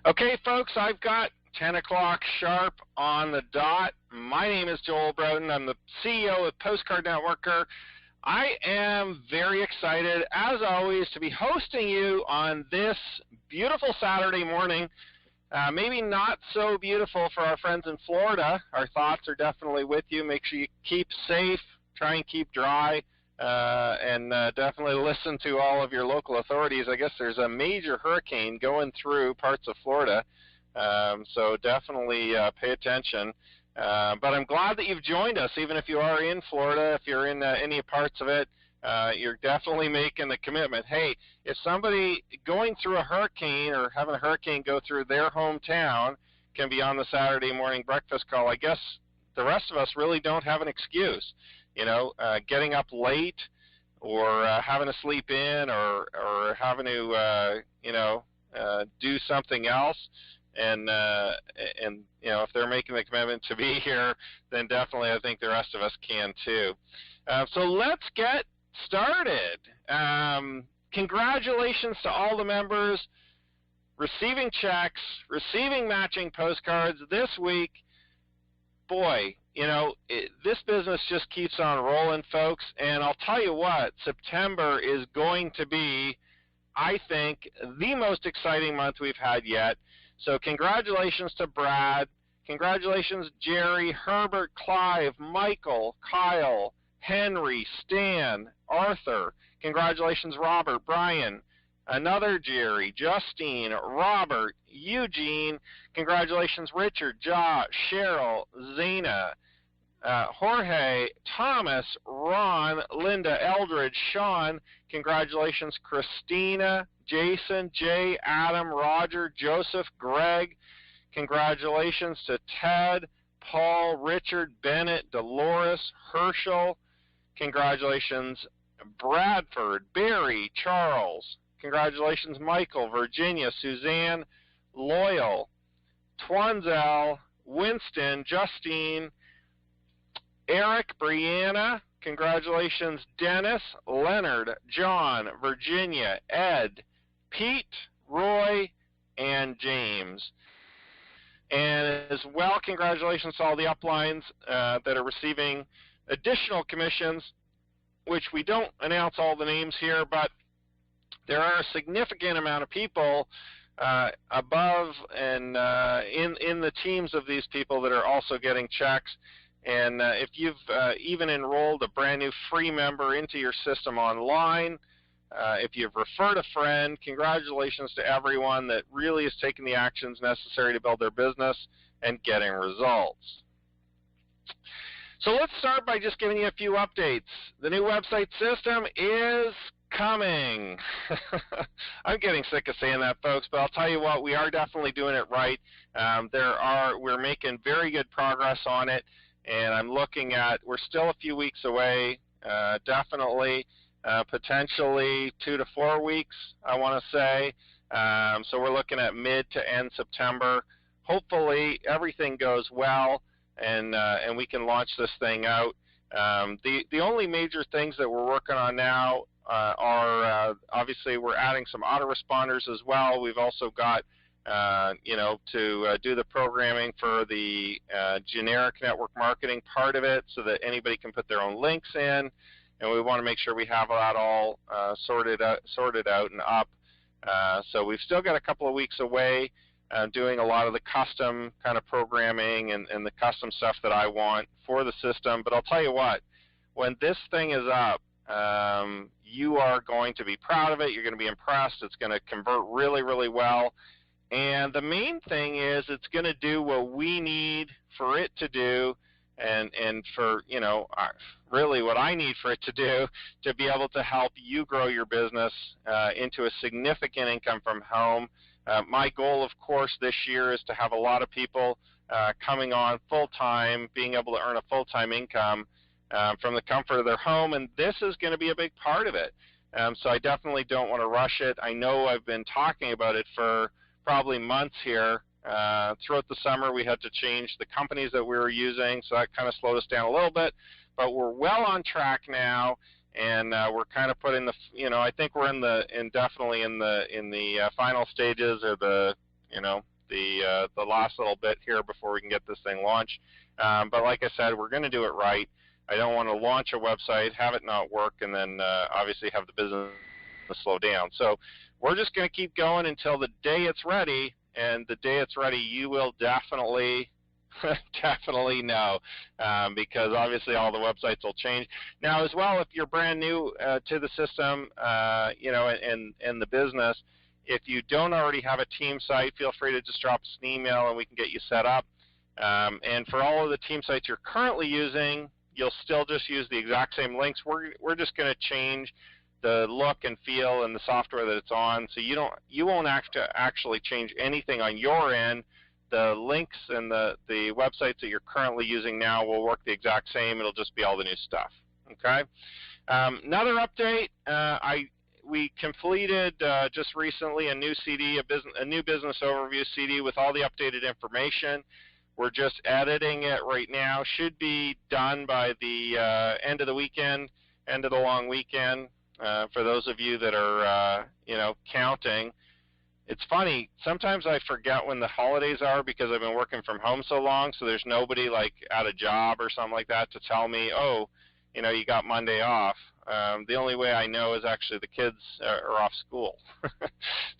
Okay, folks, I've got 10 o'clock sharp on the dot. My name is Joel Broughton. I'm the CEO of Postcard Networker. I am very excited, as always, to be hosting you on this beautiful Saturday morning. Maybe not so beautiful for our friends in Florida. Our thoughts are definitely with you. Make sure you keep safe, try and keep dry, and definitely listen to all of your local authorities. I guess there's a major hurricane going through parts of Florida, so definitely pay attention. But I'm glad that you've joined us, even if you are in Florida, if you're in any parts of it. You're definitely making the commitment. Hey, if somebody going through a hurricane or having a hurricane go through their hometown can be on the Saturday morning breakfast call, I guess the rest of us really don't have an excuse. You know, getting up late or having to sleep in or having to, do something else. And you know, if they're making the commitment to be here, then definitely I think the rest of us can too. So let's get started. Congratulations to all the members receiving checks, receiving matching postcards this week. Boy, you know, this business just keeps on rolling, folks, and I'll tell you what, September is going to be, I think, the most exciting month we've had yet. So congratulations to Brad, congratulations Jerry, Herbert, Clive, Michael, Kyle, Henry, Stan, Arthur, congratulations Robert, Brian, another Jerry, Justine, Robert, Eugene, congratulations Richard, Josh, Cheryl, Zena, Jorge, Thomas, Ron, Linda, Eldridge, Sean, congratulations Christina, Jason, Jay, Adam, Roger, Joseph, Greg, congratulations to Ted, Paul, Richard, Bennett, Dolores, Herschel, congratulations Bradford, Barry, Charles, congratulations Michael, Virginia, Suzanne, Loyal, Twanzel, Winston, Justine, Eric, Brianna, congratulations Dennis, Leonard, John, Virginia, Ed, Pete, Roy, and James. And as well, congratulations to all the uplines that are receiving additional commissions, which we don't announce all the names here, but there are a significant amount of people above and in the teams of these people that are also getting checks. And if you've even enrolled a brand new free member into your system online, if you've referred a friend, congratulations to everyone that really is taking the actions necessary to build their business and getting results. So let's start by just giving you a few updates. The new website system is coming. I'm getting sick of saying that, folks, but I'll tell you what, we are definitely doing it right. We're making very good progress on it, and I'm looking at, we're still a few weeks away, definitely, potentially 2 to 4 weeks, I want to say. So we're looking at mid to end September. Hopefully everything goes well, and we can launch this thing out. The only major things that we're working on now are obviously we're adding some autoresponders as well. We've also got to do the programming for the generic network marketing part of it so that anybody can put their own links in, and we want to make sure we have that all sorted out and up. So we've still got a couple of weeks away doing a lot of the custom kind of programming and the custom stuff that I want for the system. But I'll tell you what, when this thing is up, you are going to be proud of it. You're going to be impressed. It's going to convert really, really well. And the main thing is it's going to do what we need for it to do, and for, really what I need for it to do to be able to help you grow your business into a significant income from home. My goal, of course, this year is to have a lot of people coming on full-time, being able to earn a full-time income from the comfort of their home, and this is going to be a big part of it. So I definitely don't want to rush it. I know I've been talking about it for probably months here. Throughout the summer, we had to change the companies that we were using, so that kind of slowed us down a little bit. But we're well on track now, and we're kind of putting the, I think we're definitely in the final stages, or the, the last little bit here before we can get this thing launched. But like I said, we're going to do it right. I don't want to launch a website, have it not work, and then obviously have the business slow down. So we're just going to keep going until the day it's ready, and the day it's ready, you will definitely definitely know, because obviously all the websites will change. Now as well, if you're brand new to the system, you know, and the business, if you don't already have a team site, feel free to just drop us an email and we can get you set up. And for all of the team sites you're currently using, you'll still just use the exact same links. We're just going to change the look and feel and the software that it's on, so you won't have to actually change anything on your end. The links and the websites that you're currently using now will work the exact same. It'll just be all the new stuff. Okay. Another update. We completed just recently a new CD, a new business overview CD with all the updated information. We're just editing it right now. Should be done by the end of the weekend, end of the long weekend. For those of you that are, you know, counting. It's funny, sometimes I forget when the holidays are because I've been working from home so long, so there's nobody like at a job or something like that to tell me, oh, you know, you got Monday off. The only way I know is actually the kids are off school.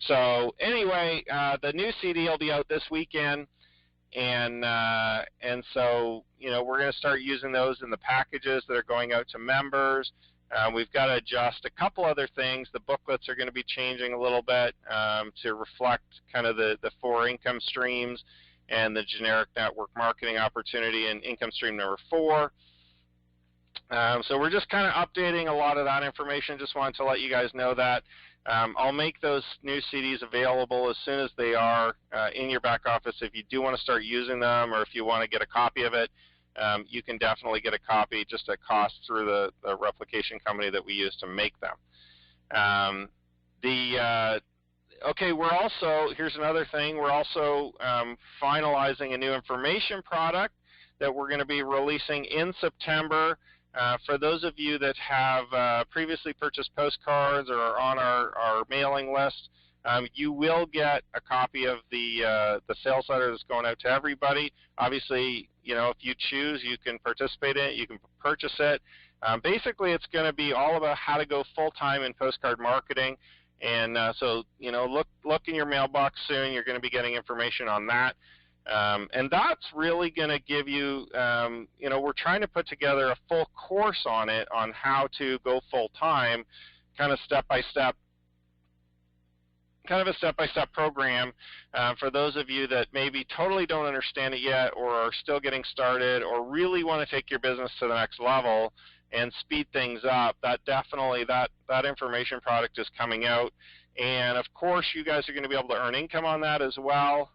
So anyway, the new CD will be out this weekend, and so, you know, we're going to start using those in the packages that are going out to members. We've got to adjust a couple other things. The booklets are going to be changing a little bit to reflect kind of the 4 income streams and the generic network marketing opportunity in income stream number 4. So we're just kind of updating a lot of that information. Just wanted to let you guys know that. I'll make those new CDs available as soon as they are in your back office. If you do want to start using them, or if you want to get a copy of it, you can definitely get a copy just at cost through the replication company that we use to make them. Okay, we're also, here's another thing, we're also finalizing a new information product that we're going to be releasing in September. For those of you that have previously purchased postcards or are on our mailing list, you will get a copy of the sales letter that's going out to everybody. Obviously, you know, if you choose, you can participate in it, you can purchase it. Basically, it's going to be all about how to go full-time in postcard marketing. And so, you know, look in your mailbox soon. You're going to be getting information on that. And that's really going to give you, you know, we're trying to put together a full course on it, on how to go full-time, kind of step-by-step, kind of a step-by-step program for those of you that maybe totally don't understand it yet, or are still getting started, or really want to take your business to the next level and speed things up. That definitely, that information product is coming out. And of course, you guys are going to be able to earn income on that as well.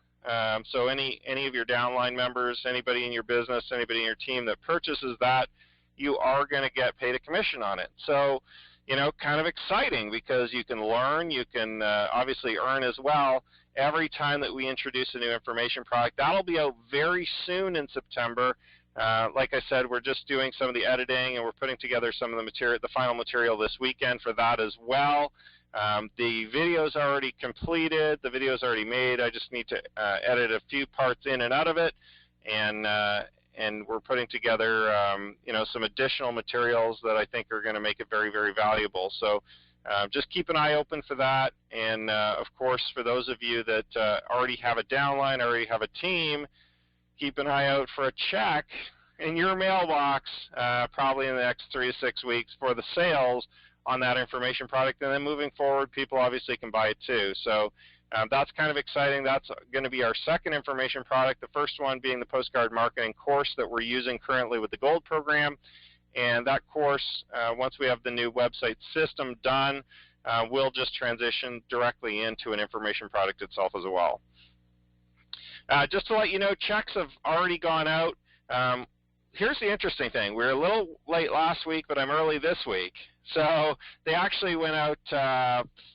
So any of your downline members, anybody in your business, anybody in your team that purchases that, you are going to get paid a commission on it. So, you know, kind of exciting, because you can learn, you can obviously earn as well every time that we introduce a new information product. That'll be out very soon in September. Like I said, we're just doing some of the editing, and we're putting together some of the material, the final material this weekend for that as well. The video's already completed, the video's already made. I just need to edit a few parts in and out of it, and we're putting together you know, some additional materials that I think are going to make it very, very valuable. So just keep an eye open for that. And of course, for those of you that already have a downline, already have a team, keep an eye out for a check in your mailbox probably in the next 3 to 6 weeks for the sales on that information product. And then moving forward, people obviously can buy it too. So that's kind of exciting. That's going to be our second information product, the first one being the postcard marketing course that we're using currently with the Gold program. And that course, once we have the new website system done, we'll just transition directly into an information product itself as well. Just to let you know, checks have already gone out. Here's the interesting thing. We were a little late last week, but I'm early this week. So they actually went out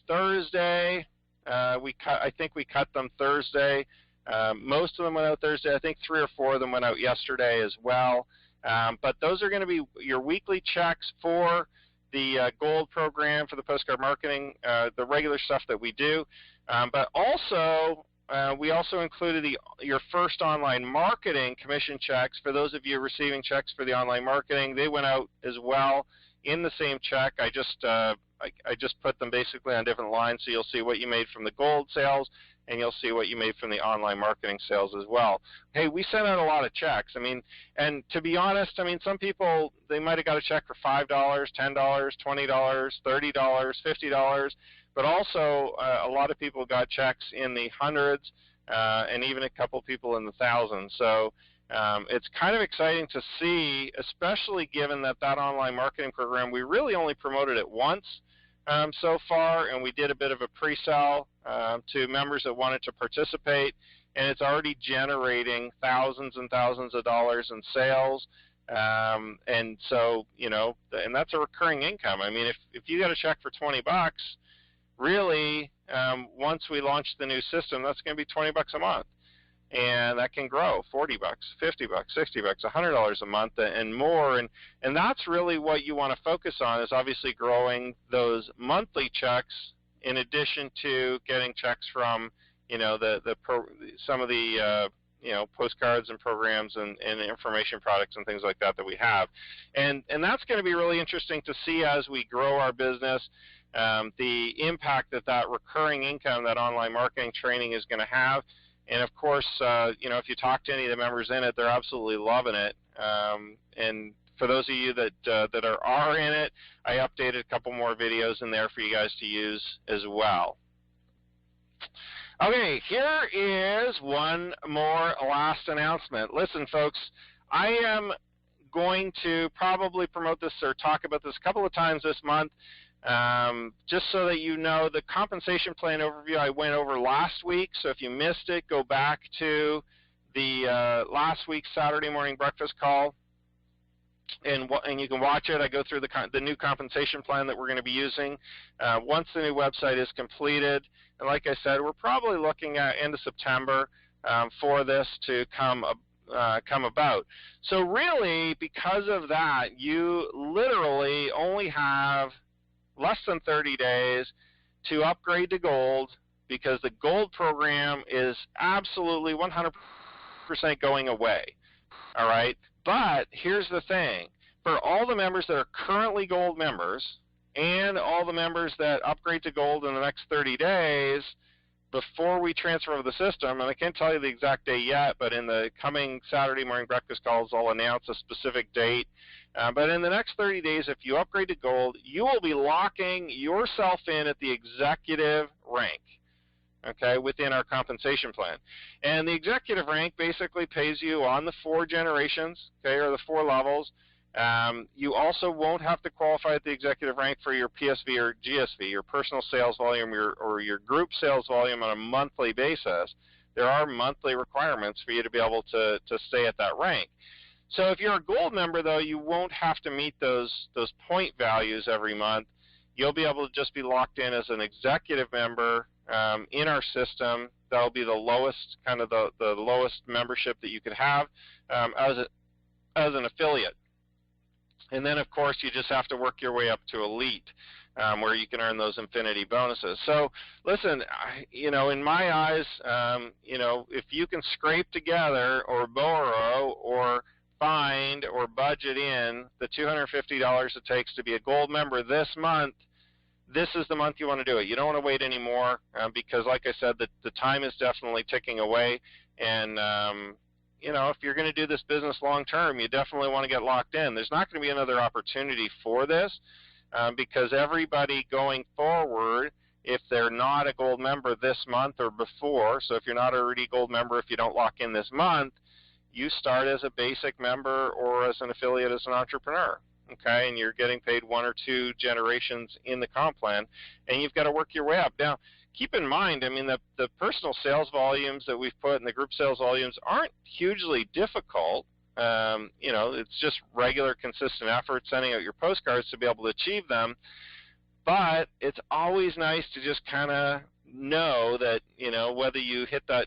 Thursday. I think we cut them Thursday. Most of them went out Thursday. I think 3 or 4 of them went out yesterday as well. But those are going to be your weekly checks for the Gold program, for the postcard marketing, the regular stuff that we do. But also, we also included your first online marketing commission checks. For those of you receiving checks for the online marketing, they went out as well in the same check. I just put them basically on different lines, so you'll see what you made from the gold sales, and you'll see what you made from the online marketing sales as well. Hey, we sent out a lot of checks. I mean, and to be honest, I mean, some people, they might have got a check for $5, $10, $20, $30, $50, but also a lot of people got checks in the hundreds, and even a couple people in the thousands. So it's kind of exciting to see, especially given that online marketing program, we really only promoted it once so far, and we did a bit of a pre-sale to members that wanted to participate, and it's already generating thousands and thousands of dollars in sales. And so, you know, and that's a recurring income. I mean, if you got a check for $20, really, once we launch the new system, that's going to be $20 a month, and that can grow $40, $50, $60, $100 a month, and more. And that's really what you want to focus on, is obviously growing those monthly checks in addition to getting checks from, you know, some of the you know, postcards and programs and information products and things like that we have. And that's going to be really interesting to see as we grow our business. The impact that recurring income, that online marketing training is going to have. And of course, you know, if you talk to any of the members in it, they're absolutely loving it. And for those of you that are in it, I updated a couple more videos in there for you guys to use as well. Okay, here is one more last announcement. Listen, folks, I am going to probably promote this or talk about this a couple of times this month. Just so that you know, the compensation plan overview I went over last week, so if you missed it, go back to the last week's Saturday morning breakfast call, and you can watch it. I go through the new compensation plan that we're going to be using once the new website is completed. And like I said, we're probably looking at end of September for this to come about. So really, because of that, you literally only have less than 30 days to upgrade to gold, because the gold program is absolutely 100% going away. All right? But here's the thing. For all the members that are currently gold members and all the members that upgrade to gold in the next 30 days before we transfer over the system, and I can't tell you the exact date yet, but in the coming Saturday morning breakfast calls, I'll announce a specific date. But in the next 30 days, if you upgrade to gold, you will be locking yourself in at the executive rank, okay, within our compensation plan. And the executive rank basically pays you on the 4 generations, okay, or the 4 levels. You also won't have to qualify at the executive rank for your PSV or GSV, your personal sales volume, or your group sales volume on a monthly basis. There are monthly requirements for you to be able to stay at that rank. So if you're a gold member, though, you won't have to meet those point values every month. You'll be able to just be locked in as an executive member in our system. That'll be the lowest, kind of the lowest membership that you could have as an affiliate. And then, of course, you just have to work your way up to elite, where you can earn those infinity bonuses. So, listen, you know, in my eyes, you know, if you can scrape together or borrow or find or budget in the $250 it takes to be a gold member this month, this is the month you want to do it. You don't want to wait anymore, because, like I said, the time is definitely ticking away. And you know, if you're going to do this business long term, you definitely want to get locked in. There's not going to be another opportunity for this, because everybody going forward, if they're not a gold member this month or before, so if you're not already a gold member, if you don't lock in this month, you start as a basic member or as an affiliate as an entrepreneur, okay, and you're getting paid 1 or 2 generations in the comp plan, and you've got to work your way up. Now, keep in mind, I mean, the personal sales volumes that we've put and the group sales volumes aren't hugely difficult. You know, it's just regular, consistent effort, sending out your postcards to be able to achieve them. But it's always nice to just kind of know that, you know, whether you hit that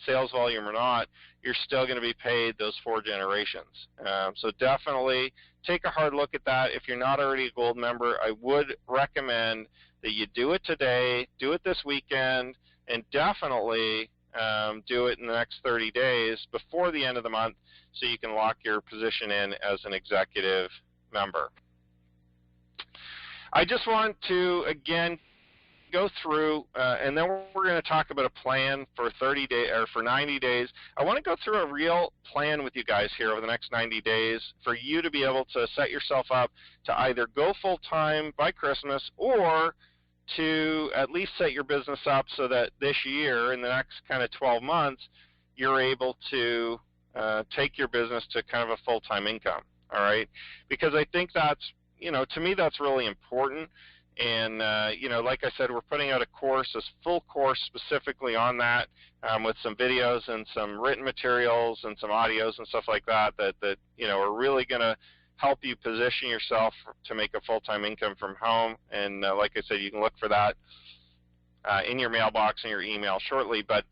sales volume or not, you're still going to be paid those 4 generations. So definitely take a hard look at that. If you're not already a gold member, I would recommend that you do it today, do it this weekend, and definitely do it in the next 30 days before the end of the month so you can lock your position in as an executive member. I just want to, again, go through, and then we're going to talk about a plan for 30 days or for 90 days. I want to go through a real plan with you guys here over the next 90 days for you to be able to set yourself up to either go full-time by Christmas or to at least set your business up so that this year, in the next kind of 12 months, you're able to take your business to kind of a full-time income, all right? Because I think that's, to me that's really important. And, like I said, we're putting out a course, a full course specifically on that, with some videos and some written materials and some audios and stuff like that are really going to help you position yourself to make a full-time income from home. And like I said, you can look for that in your mailbox and your email shortly. But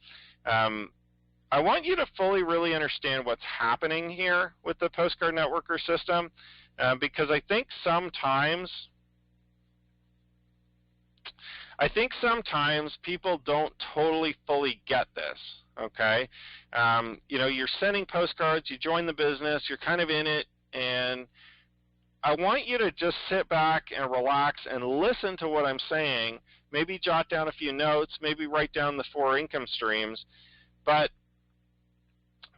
I want you to fully really understand what's happening here with the Postcard Networker system, because I think sometimes people don't totally fully get this, okay? You're sending postcards, you join the business, you're kind of in it, and I want you to just sit back and relax and listen to what I'm saying, maybe jot down a few notes, maybe write down the 4 income streams, but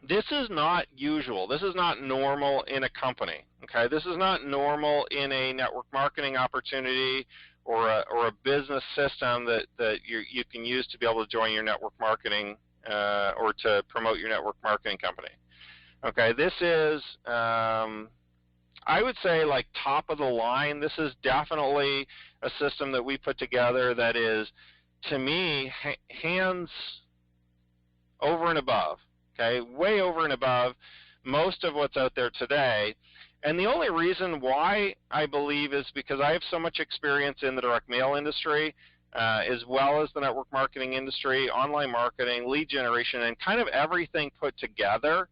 this is not usual. This is not normal in a company, okay? This is not normal in a network marketing opportunity or a business system that you can use to be able to join your network marketing or to promote your network marketing company. Okay, this is, I would say, like top of the line. This is definitely a system that we put together that is, to me, hands over and above, okay, way over and above most of what's out there today. And the only reason why I believe is because I have so much experience in the direct mail industry, as well as the network marketing industry, online marketing, lead generation, and kind of everything put together.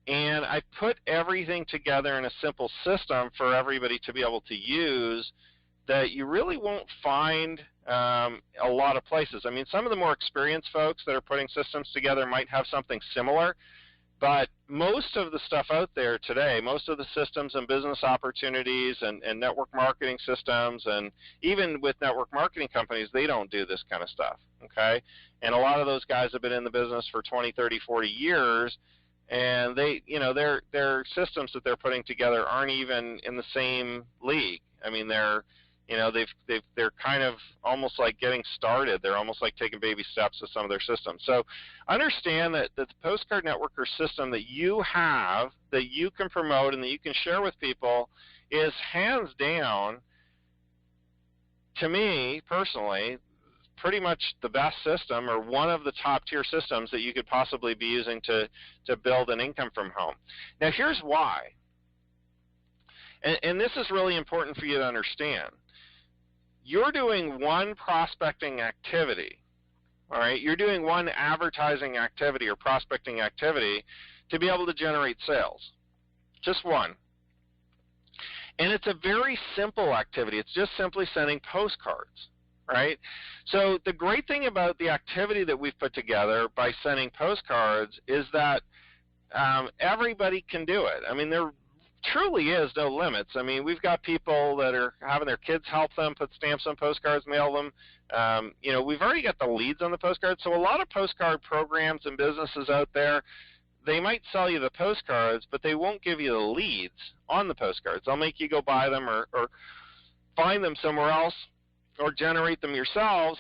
And I put everything together in a simple system for everybody to be able to use that you really won't find a lot of places. I mean, some of the more experienced folks that are putting systems together might have something similar, but most of the stuff out there today, most of the systems and business opportunities and network marketing systems, and even with network marketing companies, they don't do this kind of stuff, okay? And a lot of those guys have been in the business for 20, 30, 40 years, and they, their systems that they're putting together aren't even in the same league. I mean, they're kind of almost like getting started. They're almost like taking baby steps with some of their systems. So understand that the Postcard Networker system that you have, that you can promote and that you can share with people is hands down, to me personally, pretty much the best system or one of the top tier systems that you could possibly be using to build an income from home. Now here's why. And this is really important for you to understand. You're doing one prospecting activity, all right? You're doing one advertising activity or prospecting activity to be able to generate sales, just one. And it's a very simple activity. It's just simply sending postcards, right? So the great thing about the activity that we've put together by sending postcards is that everybody can do it. I mean, there truly is no limits. I mean, we've got people that are having their kids help them put stamps on postcards, mail them. We've already got the leads on the postcards. So a lot of postcard programs and businesses out there, they might sell you the postcards, but they won't give you the leads on the postcards. They'll make you go buy them or find them somewhere else or generate them yourselves.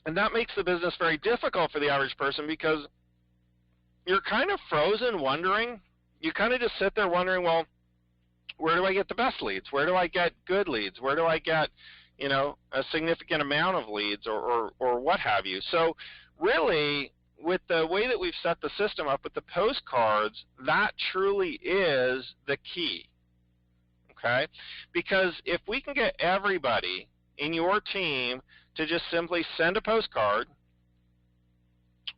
And that makes the business very difficult for the average person because you're kind of frozen wondering. You kind of just sit there wondering, well, where do I get the best leads? Where do I get good leads? Where do I get, a significant amount of leads or what have you? So really, with the way that we've set the system up with the postcards, that truly is the key, okay? Because if we can get everybody in your team to just simply send a postcard,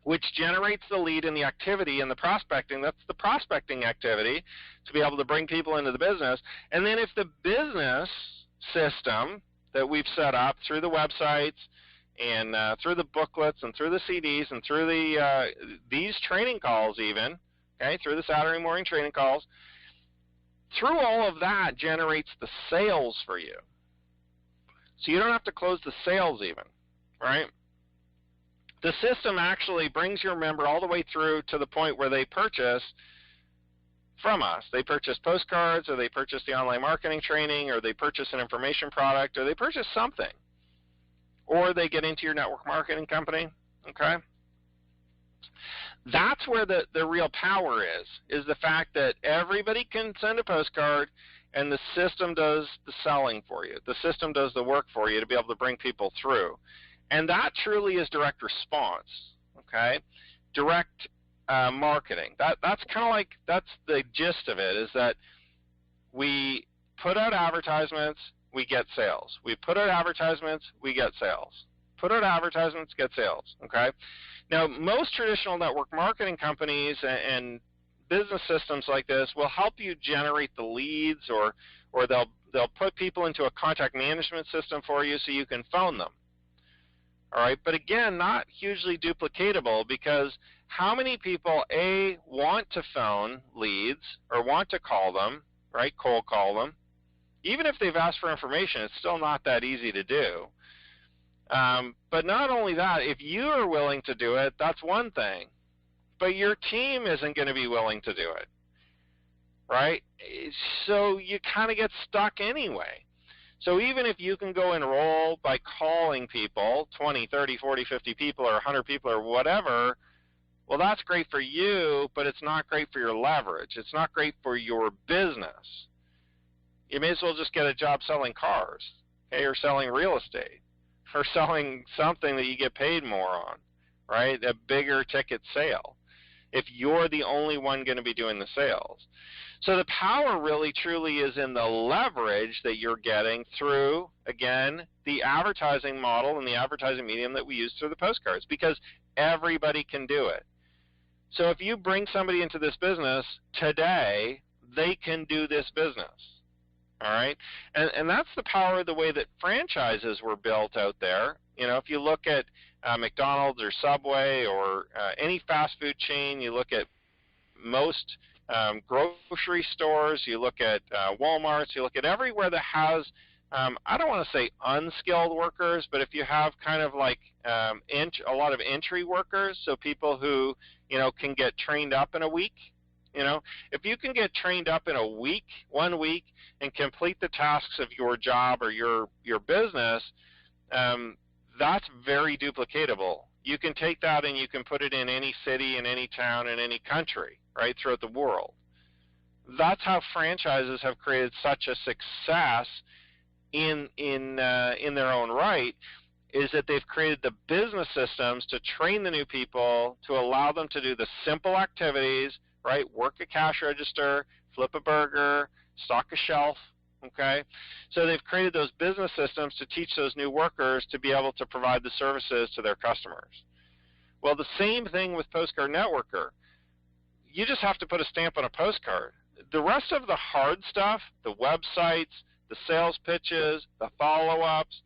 which generates the lead and the activity and the prospecting, that's the prospecting activity to be able to bring people into the business. And then if the business system that we've set up through the websites and through the booklets and through the CDs and through these training calls even, okay, through the Saturday morning training calls, through all of that generates the sales for you. So you don't have to close the sales even, right? The system actually brings your member all the way through to the point where they purchase from us. They purchase postcards, or they purchase the online marketing training, or they purchase an information product, or they purchase something. Or they get into your network marketing company, okay? That's where the real power is the fact that everybody can send a postcard and the system does the selling for you. The system does the work for you to be able to bring people through. And that truly is direct response, okay? Direct marketing. That's kind of like, that's the gist of it, is that we put out advertisements, we get sales. We put out advertisements, we get sales. Put out advertisements, get sales, okay? Now, most traditional network marketing companies and business systems like this will help you generate the leads, or they'll put people into a contact management system for you so you can phone them. All right, but again, not hugely duplicatable, because how many people, A, want to phone leads or want to call them, right, cold call them? Even if they've asked for information, it's still not that easy to do. But not only that, if you are willing to do it, that's one thing. But your team isn't going to be willing to do it, right? So you kind of get stuck anyway. So even if you can go enroll by calling people, 20, 30, 40, 50 people or 100 people or whatever, well, that's great for you, but it's not great for your leverage. It's not great for your business. You may as well just get a job selling cars, okay, or selling real estate, or selling something that you get paid more on, right, a bigger ticket sale, if you're the only one going to be doing the sales. So the power really truly is in the leverage that you're getting through, again, the advertising model and the advertising medium that we use through the postcards, because everybody can do it. So if you bring somebody into this business today, they can do this business. All right, and that's the power of the way that franchises were built out there. You know, if you look at McDonald's or Subway or any fast food chain, you look at most grocery stores, you look at Walmarts, you look at everywhere that has, I don't want to say unskilled workers, but if you have kind of like a lot of entry workers, so people who, you know, can get trained up in a week. You know, if you can get trained up in a week, 1 week, and complete the tasks of your job or your business, that's very duplicatable. You can take that and you can put it in any city, in any town, in any country, right, throughout the world. That's how franchises have created such a success in their own right, is that they've created the business systems to train the new people, to allow them to do the simple activities, right? Work a cash register, flip a burger, stock a shelf, okay? So they've created those business systems to teach those new workers to be able to provide the services to their customers. Well, the same thing with Postcard Networker. You just have to put a stamp on a postcard. The rest of the hard stuff, the websites, the sales pitches, the follow-ups,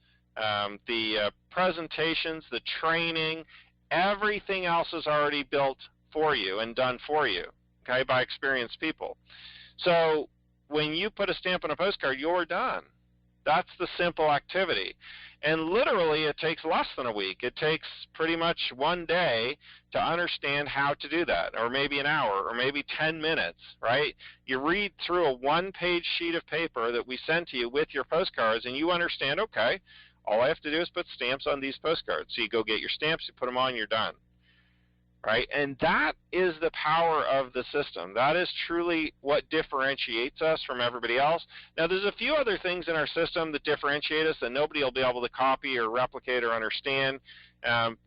the presentations, the training, everything else is already built for you and done for you, okay, by experienced people. So when you put a stamp on a postcard, you're done. That's the simple activity. And literally it takes less than a week. It takes pretty much 1 day to understand how to do that, or maybe an hour, or maybe 10 minutes, right? You read through a 1-page sheet of paper that we send to you with your postcards, and you understand, okay, all I have to do is put stamps on these postcards. So you go get your stamps, you put them on, you're done. Right? And that is the power of the system. That is truly what differentiates us from everybody else. Now, there's a few other things in our system that differentiate us that nobody will be able to copy or replicate or understand.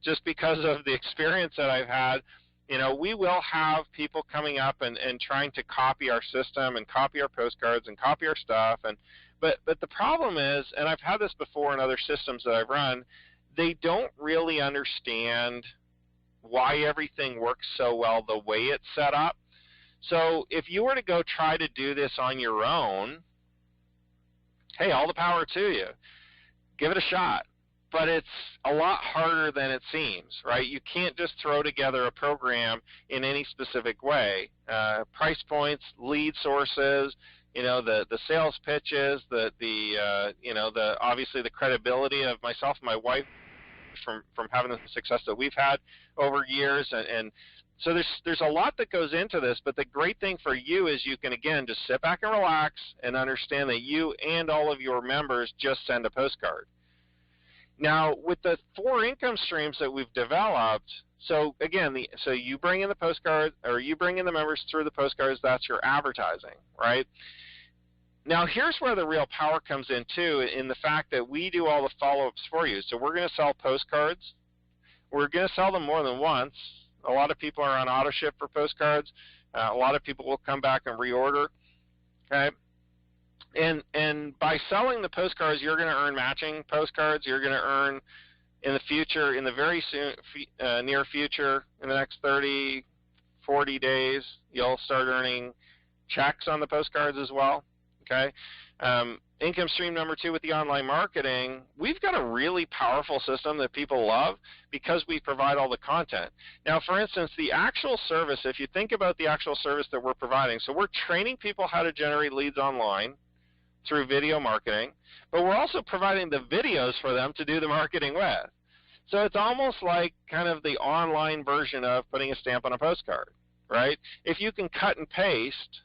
Just because of the experience that I've had, you know, we will have people coming up and trying to copy our system and copy our postcards and copy our stuff. But the problem is, and I've had this before in other systems that I've run, they don't really understand why everything works so well the way it's set up. So if you were to go try to do this on your own, hey, all the power to you. Give it a shot. but it's a lot harder than it seems, right? You can't just throw together a program in any specific way. Price points, lead sources, the sales pitches, obviously the credibility of myself and my wife from having the success that we've had over years, and so there's a lot that goes into this. But the great thing for you is you can, again, just sit back and relax and understand that you and all of your members just send a postcard. Now, with the 4 income streams that we've developed, so again, so you bring in the postcard, or you bring in the members through the postcards, that's your advertising, right? Now, here's where the real power comes in, too, in the fact that we do all the follow-ups for you. So we're going to sell postcards. We're going to sell them more than once. A lot of people are on auto ship for postcards. A lot of people will come back and reorder, okay? And by selling the postcards, you're going to earn matching postcards. You're going to earn in the future, in the very near future, in the next 30, 40 days, you'll start earning checks on the postcards as well. Okay. Income stream number 2 with the online marketing, we've got a really powerful system that people love because we provide all the content. Now, for instance, the actual service, if you think about the actual service that we're providing, so we're training people how to generate leads online through video marketing, but we're also providing the videos for them to do the marketing with. So it's almost like kind of the online version of putting a stamp on a postcard, right? If you can cut and paste,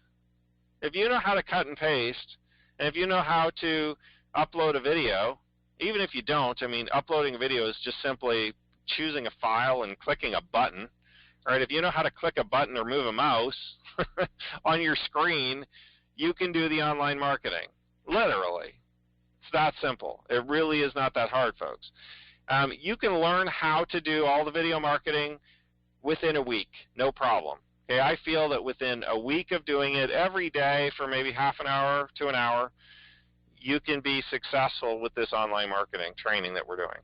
if you know how to cut and paste, and if you know how to upload a video, even if you don't, I mean, uploading a video is just simply choosing a file and clicking a button, right? If you know how to click a button or move a mouse on your screen, you can do the online marketing, literally. It's that simple. It really is not that hard, folks. You can learn how to do all the video marketing within a week, no problem. Okay, I feel that within a week of doing it every day for maybe half an hour to an hour, you can be successful with this online marketing training that we're doing.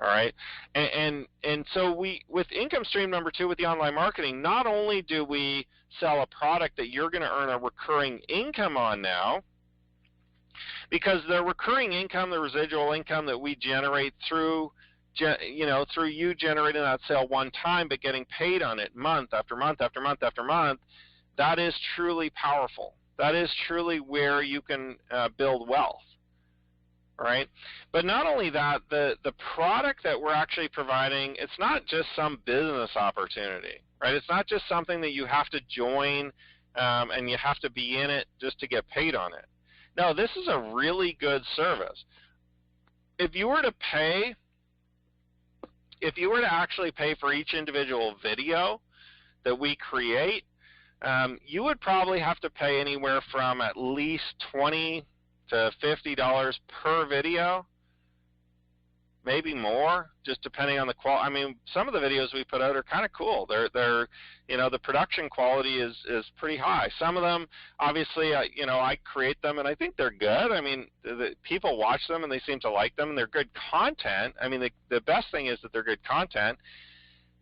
All right, and so with income stream number 2 with the online marketing, not only do we sell a product that you're going to earn a recurring income on now, because the recurring income, the residual income that we generate through you generating that sale one time but getting paid on it month after month after month after month, that is truly powerful. That is truly where you can build wealth, right? But not only that, the product that we're actually providing, it's not just some business opportunity, right? It's not just something that you have to join and you have to be in it just to get paid on it. No, this is a really good service. If you were to actually pay for each individual video that we create, you would probably have to pay anywhere from at least $20 to $50 per video, maybe more, just depending on the quality. I mean, some of the videos we put out are kind of cool. They're the production quality is pretty high. Some of them, obviously, I create them and I think they're good. I mean, the people watch them and they seem to like them and they're good content. I mean, the best thing is that they're good content.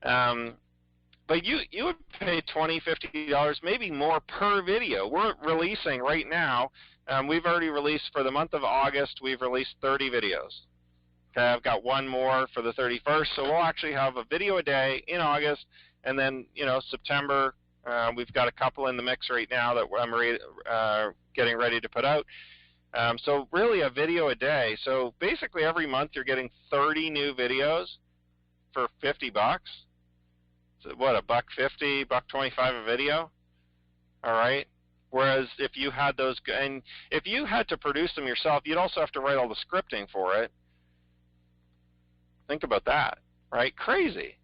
But you would pay $20, $50, maybe more per video. We're releasing right now. We've already released for the month of August. We've released 30 videos. Okay, I've got one more for the 31st, so we'll actually have a video a day in August, and then September, we've got a couple in the mix right now that I'm getting ready to put out. So really a video a day. So basically every month you're getting 30 new videos for $50. So what, $1.50, $1.25 a video? All right. Whereas if you had those, and if you had to produce them yourself, you'd also have to write all the scripting for it. Think about that, right? Crazy.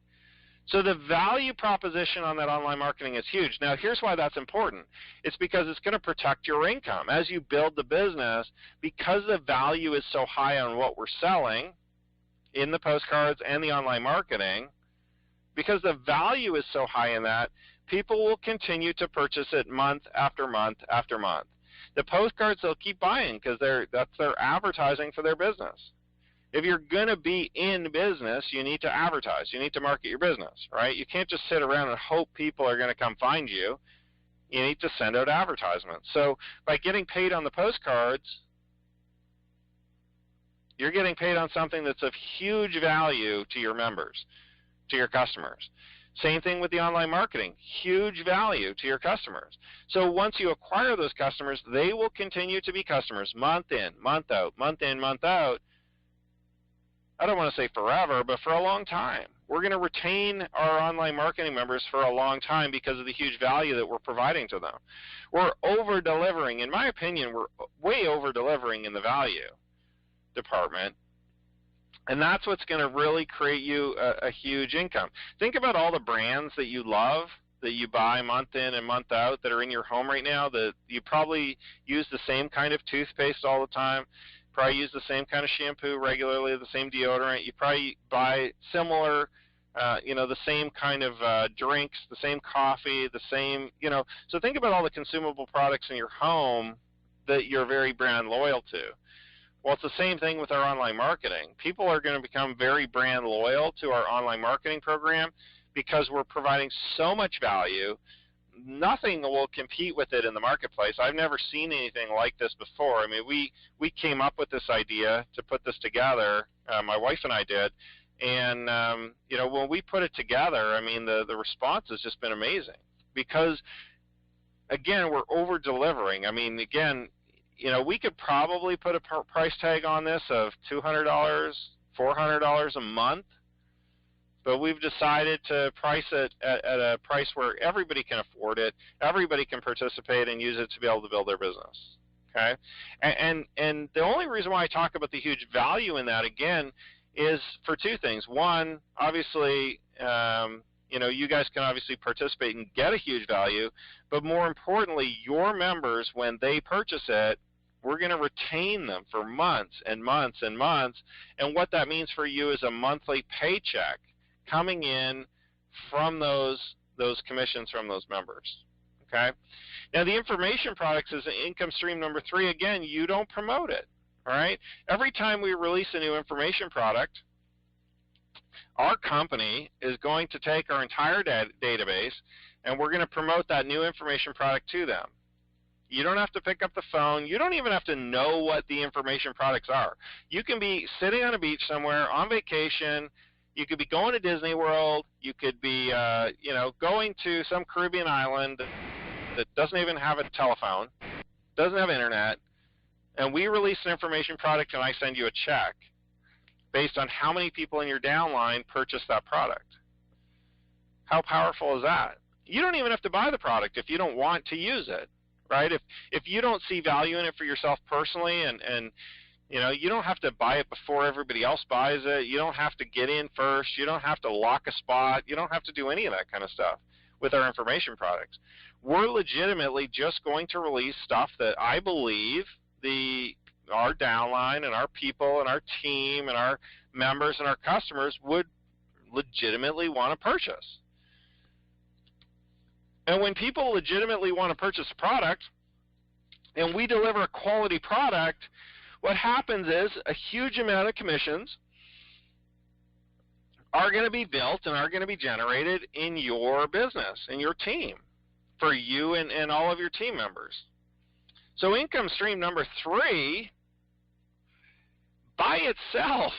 So the value proposition on that online marketing is huge. Now, here's why that's important. It's because it's going to protect your income. As you build the business, because the value is so high on what we're selling in the postcards and the online marketing, because the value is so high in that, people will continue to purchase it month after month after month. The postcards, they'll keep buying because that's their advertising for their business. If you're going to be in business, you need to advertise. You need to market your business, right? You can't just sit around and hope people are going to come find you. You need to send out advertisements. So by getting paid on the postcards, You're getting paid on something that's of huge value to your members, to your customers. Same thing with the online marketing, huge value to your customers. So once you acquire those customers, they will continue to be customers month in, month out, month in, month out. I don't want to say forever, but for a long time. We're going to retain our online marketing members for a long time because of the huge value that we're providing to them. We're over-delivering. In my opinion, we're way over-delivering in the value department. And that's what's going to really create you a huge income. Think about all the brands that you love, that you buy month in and month out, that are in your home right now, that you probably use the same kind of toothpaste all the time, probably use the same kind of shampoo regularly, the same deodorant. You probably buy similar, the same kind of drinks, the same coffee, the same, So think about all the consumable products in your home that you're very brand loyal to. Well, it's the same thing with our online marketing. People are going to become very brand loyal to our online marketing program because we're providing so much value. Nothing will compete with it in the marketplace. I've never seen anything like this before. I mean, we came up with this idea to put this together. My wife and I did. And, when we put it together, I mean, the response has just been amazing because, again, we're over-delivering. I mean, again, we could probably put a price tag on this of $200, $400 a month, but we've decided to price it at a price where everybody can afford it, everybody can participate and use it to be able to build their business. Okay, and the only reason why I talk about the huge value in that, again, is for two things. One, obviously, you guys can obviously participate and get a huge value, but more importantly, your members, when they purchase it, we're going to retain them for months and months and months, and what that means for you is a monthly paycheck coming in from those commissions from those members. Okay? Now, the information products is income stream number 3. Again, you don't promote it. All right? Every time we release a new information product, our company is going to take our entire database and we're going to promote that new information product to them. You don't have to pick up the phone. You don't even have to know what the information products are. You can be sitting on a beach somewhere on vacation. You could be going to Disney World. You could be, going to some Caribbean island that doesn't even have a telephone, doesn't have internet, and we release an information product and I send you a check based on how many people in your downline purchase that product. How powerful is that? You don't even have to buy the product if you don't want to use it, right? If you don't see value in it for yourself personally and you don't have to buy it before everybody else buys it. You don't have to get in first. You don't have to lock a spot. You don't have to do any of that kind of stuff with our information products. We're legitimately just going to release stuff that I believe our downline and our people and our team and our members and our customers would legitimately want to purchase. And when people legitimately want to purchase a product and we deliver a quality product, what happens is a huge amount of commissions are going to be built and are going to be generated in your business, in your team, for you and all of your team members. So income stream number 3, by itself,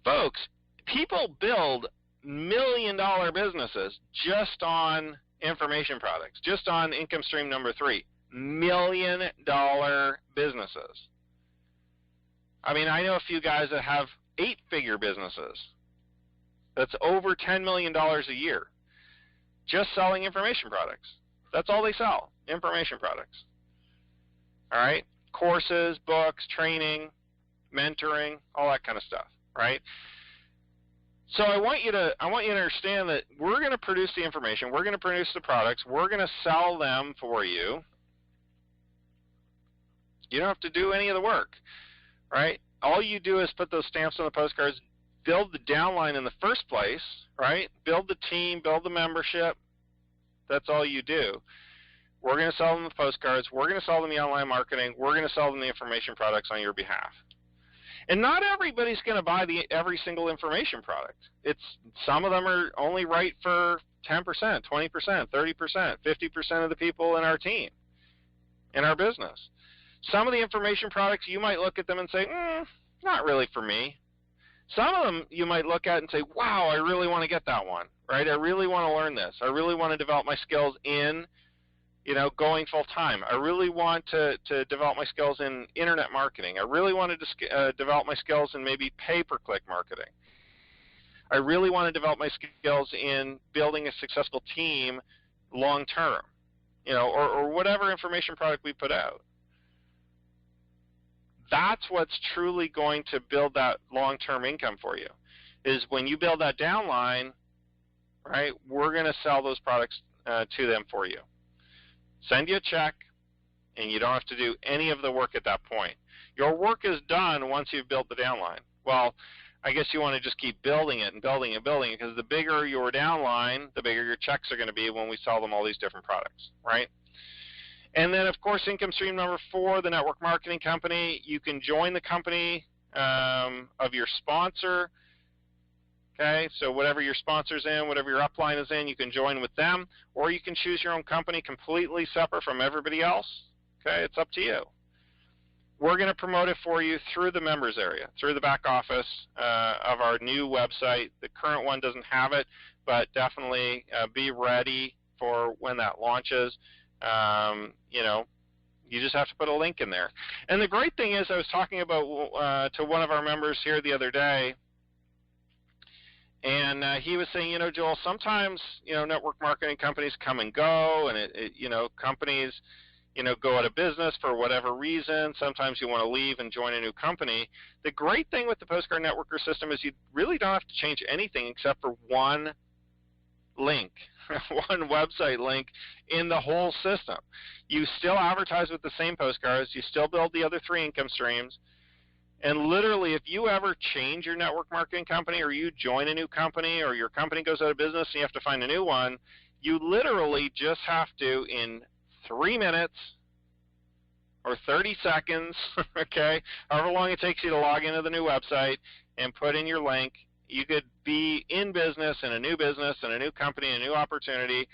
folks, people build million-dollar businesses just on information products, just on income stream number 3, million-dollar businesses. I mean, I know a few guys that have 8-figure businesses. That's over $10 million a year, just selling information products. That's all they sell, information products. All right? Courses, books, training, mentoring, all that kind of stuff, right? So I want you to understand that we're going to produce the information, we're going to produce the products, we're going to sell them for you. You don't have to do any of the work, right? All you do is put those stamps on the postcards, build the downline in the first place, right? Build the team, build the membership. That's all you do. We're going to sell them the postcards. We're going to sell them the online marketing. We're going to sell them the information products on your behalf. And not everybody's going to buy every single information product. Some of them are only right for 10%, 20%, 30%, 50% of the people in our team, in our business. Some of the information products, you might look at them and say, not really for me. Some of them you might look at and say, wow, I really want to get that one, right? I really want to learn this. I really want to develop my skills in, going full time. I really want to develop my skills in internet marketing. I really want to develop my skills in maybe pay-per-click marketing. I really want to develop my skills in building a successful team long term, or whatever information product we put out. That's what's truly going to build that long-term income for you, is when you build that downline, right, we're going to sell those products to them for you. Send you a check, and you don't have to do any of the work at that point. Your work is done once you've built the downline. Well, I guess you want to just keep building it and building and building it, because the bigger your downline, the bigger your checks are going to be when we sell them all these different products, right? And then, of course, income stream number 4, the network marketing company. You can join the company of your sponsor. Okay, so whatever your sponsor's in, whatever your upline is in, you can join with them, or you can choose your own company completely separate from everybody else. Okay, it's up to you. We're going to promote it for you through the members area, through the back office of our new website. The current one doesn't have it, but definitely be ready for when that launches. You just have to put a link in there. And the great thing is, I was talking about to one of our members here the other day, and he was saying, Joel, sometimes, network marketing companies come and go, and companies, go out of business for whatever reason. Sometimes you want to leave and join a new company. The great thing with the Postcard Networker system is you really don't have to change anything except for one link, one website link in the whole system. You still advertise with the same postcards. You still build the other 3 income streams. And literally, if you ever change your network marketing company, or you join a new company, or your company goes out of business and you have to find a new one, you literally just have to, in 3 minutes or 30 seconds, okay, however long it takes you to log into the new website and put in your link, you could be in business, in a new business, in a new company, a new opportunity.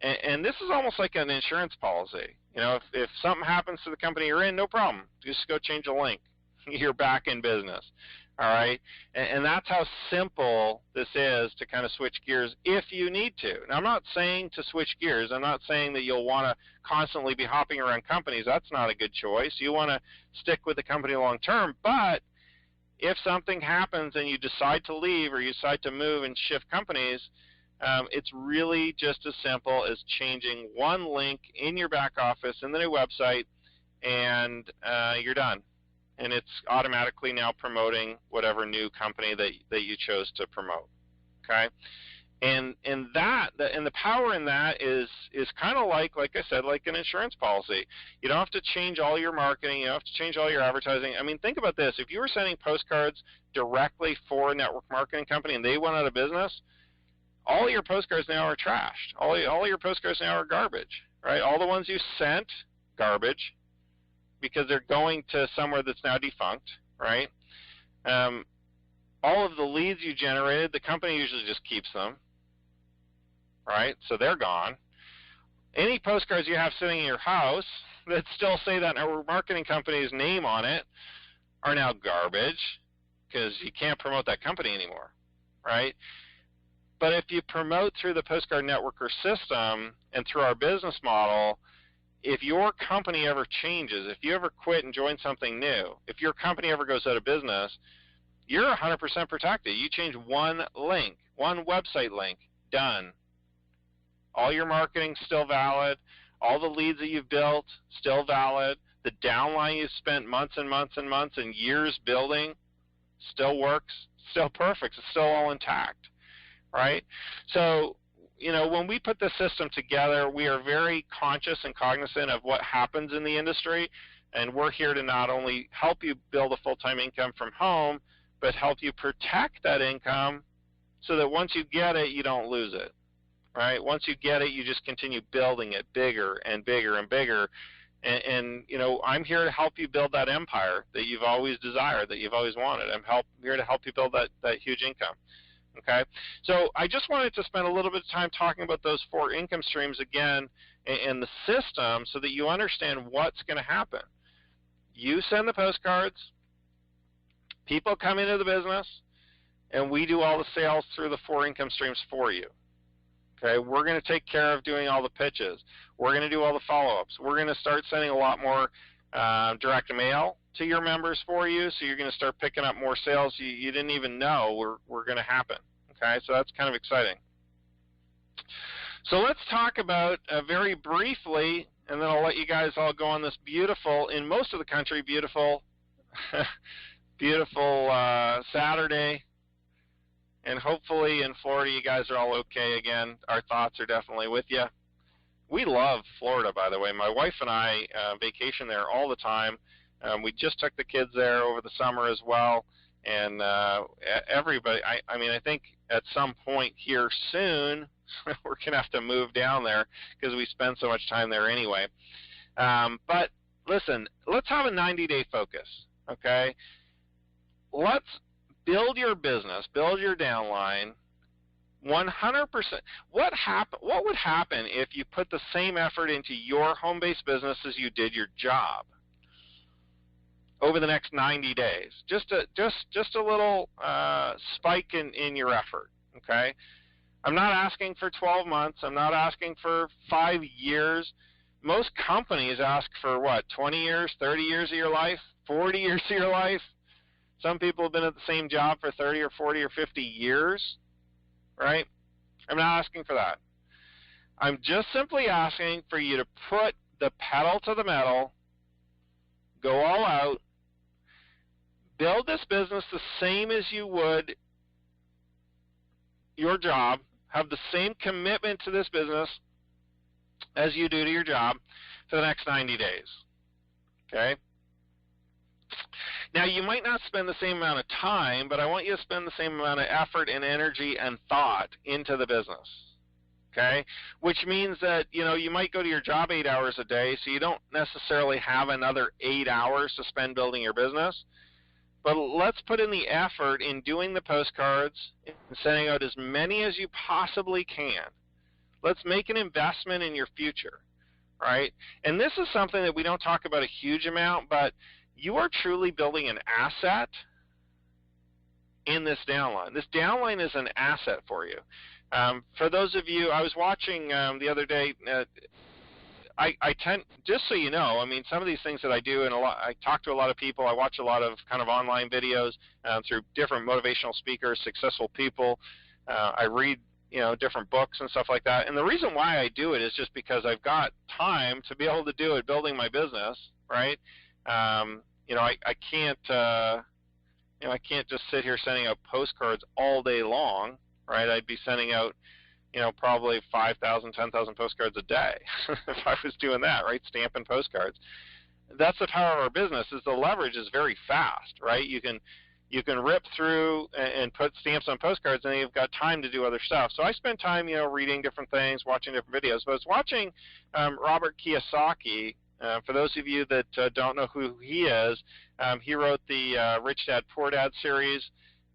And this is almost like an insurance policy. If something happens to the company you're in, no problem. Just go change a link. You're back in business. All right? And that's how simple this is to kind of switch gears if you need to. Now, I'm not saying to switch gears. I'm not saying that you'll want to constantly be hopping around companies. That's not a good choice. You want to stick with the company long term. But if something happens and you decide to leave, or you decide to move and shift companies, it's really just as simple as changing one link in your back office in the new website, and you're done. And it's automatically now promoting whatever new company that you chose to promote. Okay, and the power in that is kind of like I said, like an insurance policy. You don't have to change all your marketing. You don't have to change all your advertising. I mean, think about this: if you were sending postcards directly for a network marketing company and they went out of business, all your postcards now are trashed. All your postcards now are garbage, right? All the ones you sent, garbage, because they're going to somewhere that's now defunct, right? All of the leads you generated, the company usually just keeps them, right? So they're gone. Any postcards you have sitting in your house that still say that network marketing company's name on it are now garbage, because you can't promote that company anymore, right? But if you promote through the Postcard Networker system and through our business model, if your company ever changes, if you ever quit and join something new, if your company ever goes out of business, you're 100% protected. You change one link, one website link, done. All your marketing's still valid. All the leads that you've built, still valid. The downline you've spent months and months and months and years building still works, still perfect. It's still all intact, right? So, when we put the system together, we are very conscious and cognizant of what happens in the industry, and we're here to not only help you build a full-time income from home, but help you protect that income so that once you get it, you don't lose it, right? Once you get it, you just continue building it bigger and bigger and bigger. And I'm here to help you build that empire that you've always desired, that you've always wanted. I'm here to help you build that huge income. Okay, so I just wanted to spend a little bit of time talking about those 4 income streams again and the system so that you understand what's going to happen. You send the postcards, People come into the business, and we do all the sales through the 4 income streams for you. Okay, we're going to take care of doing all the pitches. We're going to do all the follow-ups. We're going to start sending a lot more direct mail to your members for you, so you're going to start picking up more sales you didn't even know were going to happen. Okay, so that's kind of exciting. So let's talk about very briefly, and then I'll let you guys all go on this beautiful, in most of the country, beautiful, beautiful Saturday. And hopefully in Florida you guys are all okay again. Our thoughts are definitely with you. We love Florida, by the way. My wife and I vacation there all the time. We just took the kids there over the summer as well. And everybody, I mean, I think at some point here soon we're going to have to move down there because we spend so much time there anyway. But listen, let's have a 90-day focus, okay? Let's build your business, build your downline 100%. What would happen if you put the same effort into your home-based business as you did your job over the next 90 days? Just a little spike in your effort, okay? I'm not asking for 12 months. I'm not asking for 5 years. Most companies ask for what, 20 years, 30 years of your life, 40 years of your life? Some people have been at the same job for 30 or 40 or 50 years, right? I'm not asking for that. I'm just simply asking for you to put the pedal to the metal, go all out, build this business the same as you would your job, have the same commitment to this business as you do to your job for the next 90 days, okay? Now, you might not spend the same amount of time, but I want you to spend the same amount of effort and energy and thought into the business, okay? Which means that, you know, you might go to your job 8 hours a day, so you don't necessarily have another 8 hours to spend building your business. But let's put in the effort in doing the postcards and sending out as many as you possibly can. Let's make an investment in your future, right? And this is something that we don't talk about a huge amount, but you are truly building an asset in this downline. This downline is an asset for you. For those of you, I was watching the other day, I tend, just so you know, I mean, some of these things that I do, and I talk to a lot of people, I watch a lot of kind of online videos through different motivational speakers, successful people. I read, you know, different books and stuff like that. And the reason why I do it is just because I've got time to be able to do it building my business, right? You know, I can't, you know, I can't just sit here sending out postcards all day long, right? I'd be sending out, you know, probably 5,000, 10,000 postcards a day if I was doing that, right? Stamping postcards. That's the power of our business, is the leverage is very fast, right? You can rip through and put stamps on postcards, and then you've got time to do other stuff. So I spend time, you know, reading different things, watching different videos. But I was watching Robert Kiyosaki. For those of you that don't know who he is, he wrote the Rich Dad, Poor Dad series.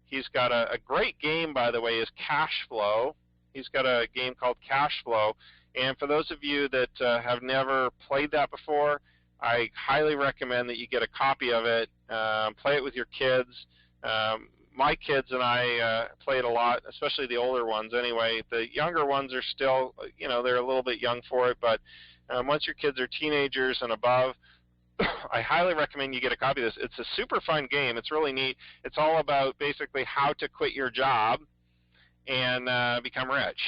He's got a great game, by the way, is Cash Flow. He's got a game called Cash Flow. And for those of you that have never played that before, I highly recommend that you get a copy of it, play it with your kids. My kids and I play it a lot, especially the older ones anyway. The younger ones are still, you know, they're a little bit young for it, but once your kids are teenagers and above, I highly recommend you get a copy of this. It's a super fun game. It's really neat. It's all about basically how to quit your job and become rich.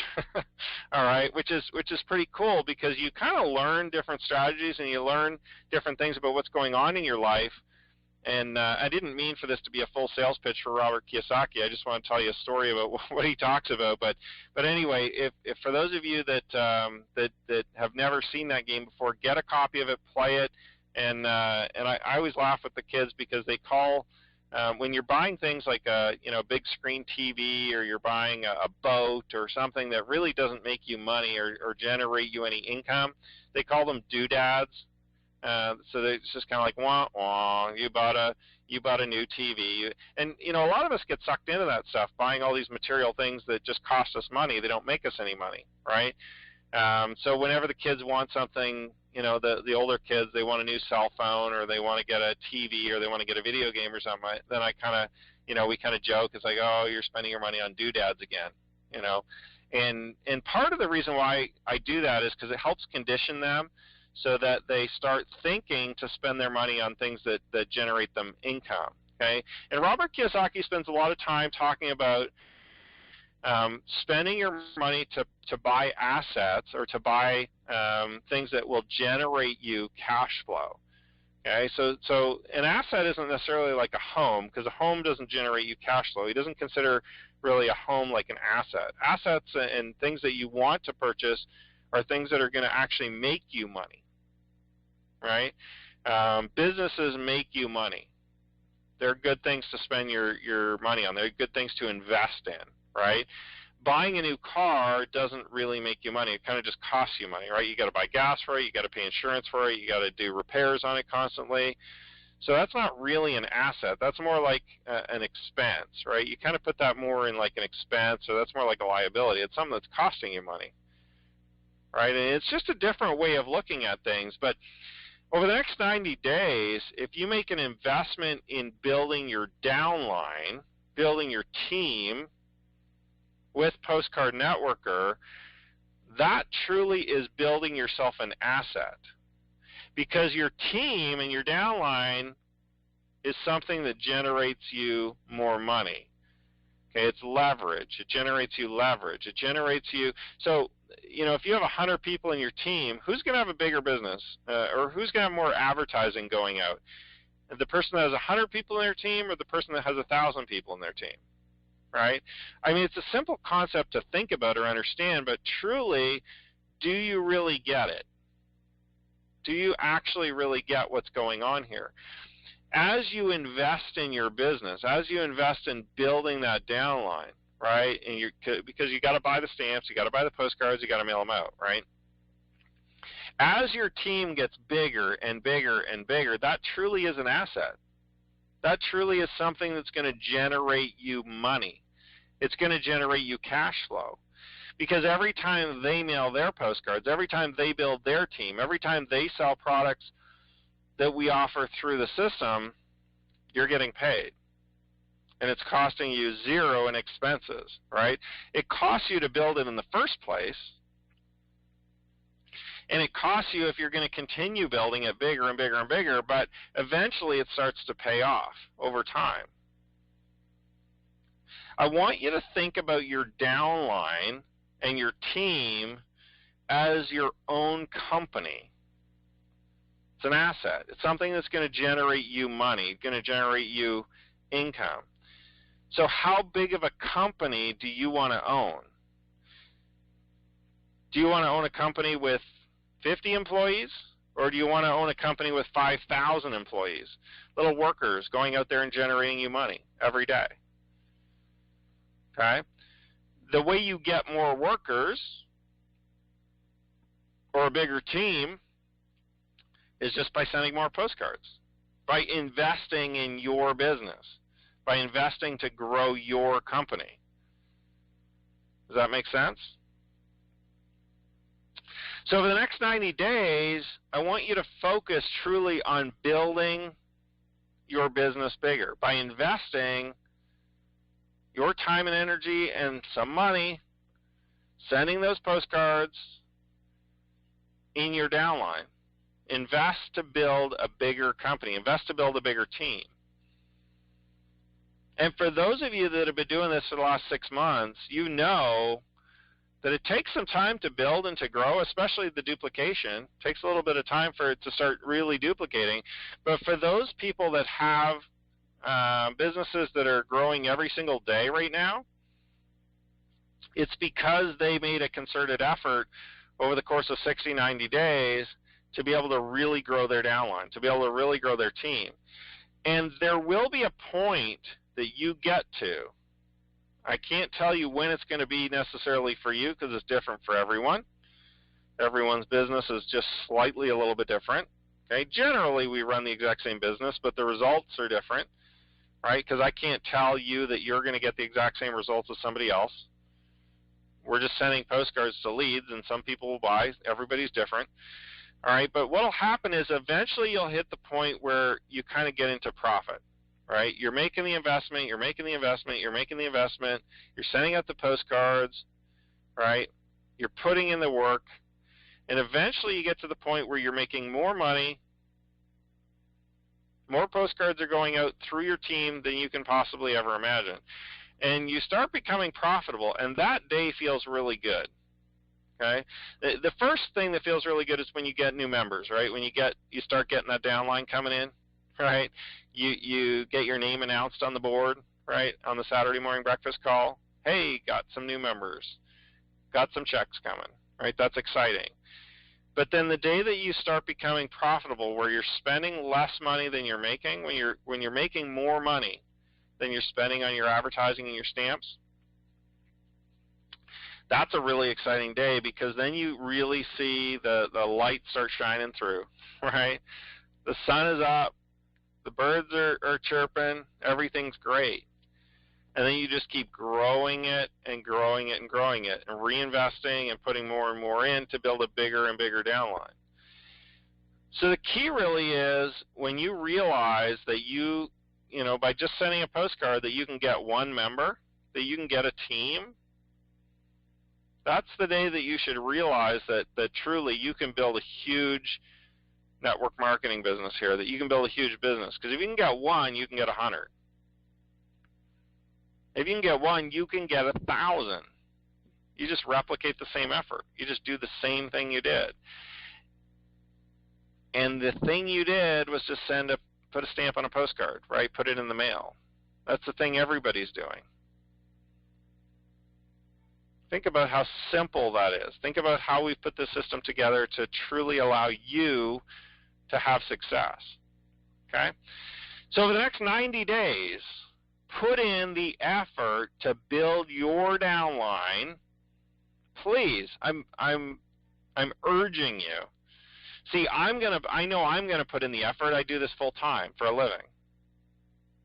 All right, which is pretty cool, because you kind of learn different strategies and you learn different things about what's going on in your life. And I didn't mean for this to be a full sales pitch for Robert Kiyosaki. I just want to tell you a story about what he talks about. But anyway, if for those of you that that have never seen that game before, get a copy of it, play it. And I always laugh with the kids, because they call when you're buying things like a big screen TV, or you're buying a boat or something that really doesn't make you money or generate you any income, they call them doodads. So it's just kind of like, wah, wah, you bought a new TV. And, you know, a lot of us get sucked into that stuff, buying all these material things that just cost us money. They don't make us any money, right? So whenever the kids want something, the older kids, they want a new cell phone, or they want to get a TV, or they want to get a video game or something, then I kind of, we kind of joke. It's like, oh, you're spending your money on doodads again, And part of the reason why I do that is because it helps condition them so that they start thinking to spend their money on things that generate them income. Okay? And Robert Kiyosaki spends a lot of time talking about spending your money to buy assets, or to buy things that will generate you cash flow. Okay, so an asset isn't necessarily like a home, because a home doesn't generate you cash flow. He doesn't consider really a home like an asset. Assets and things that you want to purchase are things that are going to actually make you money, right? Businesses make you money. They're good things to spend your money on. They're good things to invest in, right? Buying a new car doesn't really make you money. It kind of just costs you money, right? You got to buy gas for it, you got to pay insurance for it, you got to do repairs on it constantly. So that's not really an asset. That's more like an expense, right? You kind of put that more in like an expense, or that's more like a liability. It's something that's costing you money, right? And it's just a different way of looking at things. But over the next 90 days, if you make an investment in building your downline, building your team with Postcard Networker, that truly is building yourself an asset. Because your team and your downline is something that generates you more money. Okay, it's leverage. It generates you leverage. It generates you. So, if you have 100 people in your team, who's going to have a bigger business, or who's going to have more advertising going out? The person that has 100 people in their team, or the person that has 1,000 people in their team? Right? I mean, it's a simple concept to think about or understand, but truly, do you really get it? Do you actually really get what's going on here? As you invest in your business, as you invest in building that downline, right? And because you got to buy the stamps, you got to buy the postcards, you got to mail them out, right? As your team gets bigger and bigger and bigger, that truly is an asset. That truly is something that's going to generate you money. It's going to generate you cash flow. Because every time they mail their postcards, every time they build their team, every time they sell products that we offer through the system, you're getting paid. And it's costing you zero in expenses, right? It costs you to build it in the first place, and it costs you if you're going to continue building it bigger and bigger and bigger, but eventually it starts to pay off over time. I want you to think about your downline and your team as your own company. It's an asset. It's something that's going to generate you money, going to generate you income. So how big of a company do you want to own? Do you want to own a company with 50 employees, or do you want to own a company with 5,000 employees, little workers going out there and generating you money every day? Okay? The way you get more workers or a bigger team is just by sending more postcards, by investing in your business, by investing to grow your company. Does that make sense? So over the next 90 days, I want you to focus truly on building your business bigger by investing your time and energy and some money sending those postcards in your downline. Invest to build a bigger company. Invest to build a bigger team. And for those of you that have been doing this for the last 6 months, you know that it takes some time to build and to grow, especially the duplication. It takes a little bit of time for it to start really duplicating. But for those people that have businesses that are growing every single day right now, it's because they made a concerted effort over the course of 60, 90 days to be able to really grow their downline, to be able to really grow their team. And there will be a point that you get to. I can't tell you when it's going to be necessarily for you, because it's different for everyone. Everyone's business is just slightly a little bit different. Okay? Generally, we run the exact same business, but the results are different, right? Because I can't tell you that you're going to get the exact same results as somebody else. We're just sending postcards to leads, and some people will buy. Everybody's different. All right, but what will happen is eventually you'll hit the point where you kind of get into profit, right? You're making the investment, you're making the investment, you're making the investment, you're sending out the postcards, right? You're putting in the work, and eventually you get to the point where you're making more money, more postcards are going out through your team than you can possibly ever imagine. And you start becoming profitable, and that day feels really good. Okay, the first thing that feels really good is when you get new members, right? When you start getting that downline coming in, right? You get your name announced on the board, right? On the Saturday morning breakfast call. Hey, got some new members, got some checks coming, right? That's exciting. But then the day that you start becoming profitable, where you're spending less money than you're making, when you're making more money than you're spending on your advertising and your stamps, that's a really exciting day, because then you really see the light start shining through, right? The sun is up, the birds are chirping, everything's great. And then you just keep growing it and growing it and growing it and reinvesting and putting more and more in to build a bigger and bigger downline. So the key really is when you realize that you know, by just sending a postcard that you can get one member, that you can get a team, that's the day that you should realize that truly you can build a huge network marketing business here, that you can build a huge business. Because if you can get one, you can get 100. If you can get one, you can get 1,000. You just replicate the same effort. You just do the same thing you did. And the thing you did was just put a stamp on a postcard, right? Put it in the mail. That's the thing everybody's doing. Think about how simple that is. Think about how we've put this system together to truly allow you to have success. Okay? So over the next 90 days, put in the effort to build your downline. Please, I'm urging you. See, I know I'm gonna put in the effort. I do this full time for a living.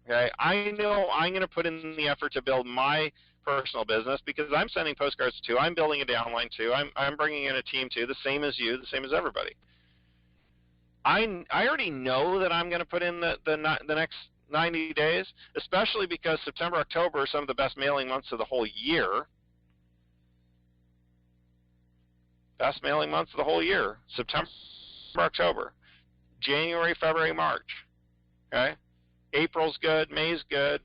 Okay? I know I'm gonna put in the effort to build my personal business, because I'm sending postcards too. I'm building a downline too. I'm bringing in a team too, the same as you, the same as everybody. I already know that I'm going to put in the next 90 days, especially because September, October are some of the best mailing months of the whole year. Best mailing months of the whole year. September, October. January, February, March. Okay? April's good, May's good,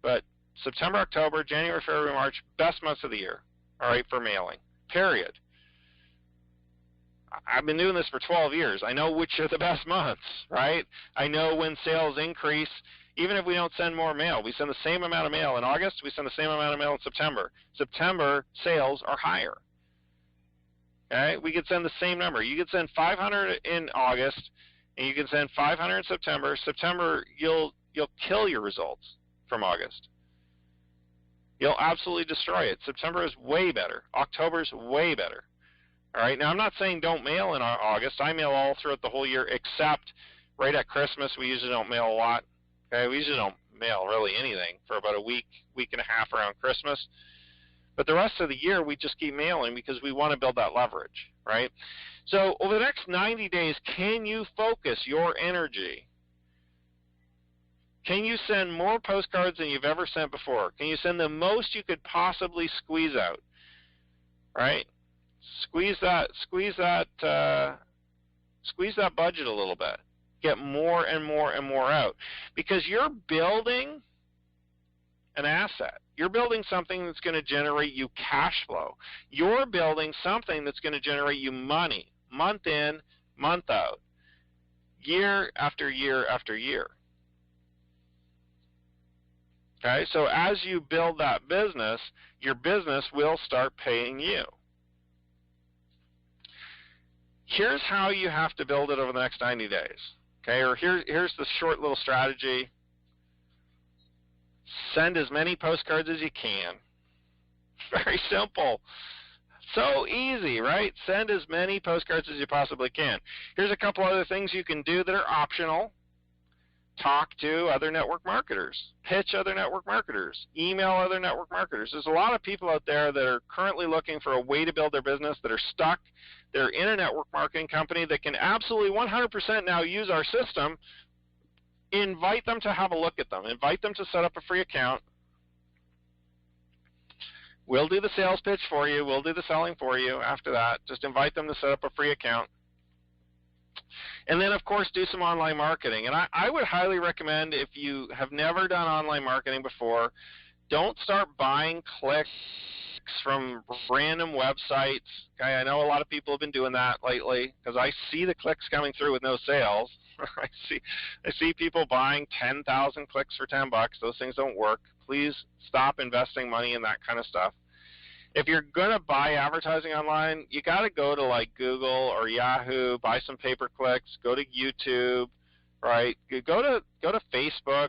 but September, October, January, February, March, best months of the year, all right, for mailing, period. I've been doing this for 12 years. I know which are the best months, right? I know when sales increase, even if we don't send more mail. We send the same amount of mail in August, we send the same amount of mail in September. September sales are higher. Okay? We could send the same number. You could send 500 in August, and you can send 500 in September. September, you'll kill your results from August. You'll absolutely destroy it. September is way better. October is way better. All right. Now, I'm not saying don't mail in August. I mail all throughout the whole year, except right at Christmas. We usually don't mail a lot. Okay. We usually don't mail really anything for about a week and a half around Christmas. But the rest of the year, we just keep mailing because we want to build that leverage, right? So over the next 90 days, can you focus your energy? Can you send more postcards than you've ever sent before? Can you send the most you could possibly squeeze out, right? Squeeze that budget a little bit. Get more and more and more out, because you're building an asset. You're building something that's going to generate you cash flow. You're building something that's going to generate you money, month in, month out, year after year after year. Okay, so as you build that business, your business will start paying you. Here's how you have to build it over the next 90 days. Okay, or here's the short little strategy. Send as many postcards as you can. Very simple. So easy, right? Send as many postcards as you possibly can. Here's a couple other things you can do that are optional talk to other network marketers, pitch other network marketers, email other network marketers. There's a lot of people out there that are currently looking for a way to build their business, that are stuck. They're in a network marketing company that can absolutely 100% now use our system. Invite them to have a look at them. Invite them to set up a free account. We'll do the sales pitch for you. We'll do the selling for you after that. Just invite them to set up a free account. And then, of course, do some online marketing. And I would highly recommend, if you have never done online marketing before, don't start buying clicks from random websites. Okay, I know a lot of people have been doing that lately because I see the clicks coming through with no sales. I see people buying 10,000 clicks for $10. Those things don't work. Please stop investing money in that kind of stuff. If you're going to buy advertising online, you got to go to like Google or Yahoo, buy some pay-per-clicks, go to YouTube, right? Go to Facebook.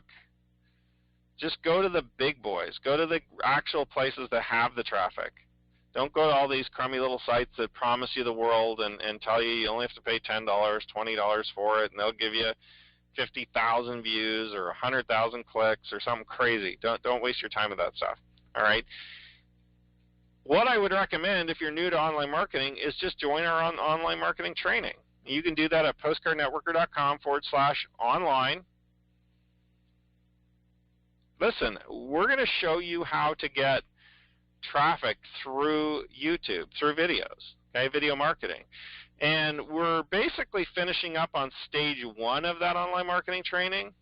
Just go to the big boys. Go to the actual places that have the traffic. Don't go to all these crummy little sites that promise you the world and tell you only have to pay $10, $20 for it, and they'll give you 50,000 views or 100,000 clicks or something crazy. Don't waste your time with that stuff. All right. What I would recommend if you're new to online marketing is just join our online marketing training. You can do that at postcardnetworker.com/online. Listen, we're going to show you how to get traffic through YouTube, through videos, okay, video marketing. And we're basically finishing up on stage 1 of that online marketing training.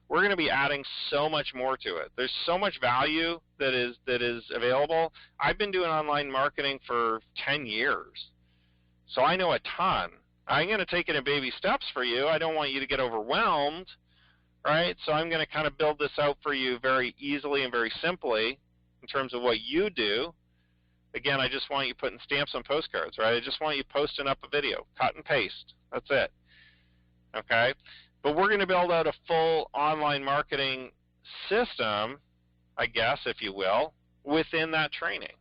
We're going to be adding so much more to it. There's so much value that is available. I've been doing online marketing for 10 years, so I know a ton. I'm going to take it in baby steps for you. I don't want you to get overwhelmed, right? So I'm going to kind of build this out for you very easily and very simply in terms of what you do. Again, I just want you putting stamps on postcards, right? I just want you posting up a video, cut and paste. That's it, okay? But we're going to build out a full online marketing system, I guess, if you will, within that training,